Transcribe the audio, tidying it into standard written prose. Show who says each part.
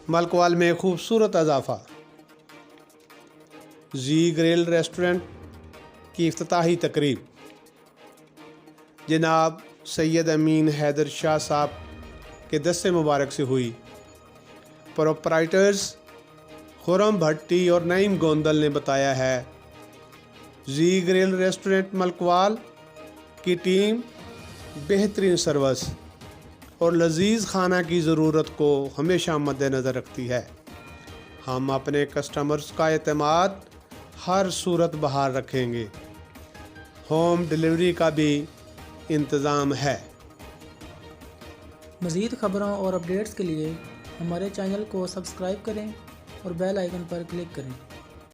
Speaker 1: ملکوال میں خوبصورت اضافہ، زی گریل ریسٹورنٹ کی افتتاحی تقریب جناب سید امین حیدر شاہ صاحب کے دستِ مبارک سے ہوئی۔ پروپرائٹرز خرم بھٹی اور نعیم گوندل نے بتایا ہے، زی گریل ریسٹورنٹ ملکوال کی ٹیم بہترین سروس اور لذیذ کھانا کی ضرورت کو ہمیشہ مد نظر رکھتی ہے۔ ہم اپنے کسٹمرز کا اعتماد ہر صورت بحال رکھیں گے۔ ہوم ڈیلیوری کا بھی انتظام ہے۔
Speaker 2: مزید خبروں اور اپڈیٹس کے لیے ہمارے چینل کو سبسکرائب کریں اور بیل آئیکن پر کلک کریں۔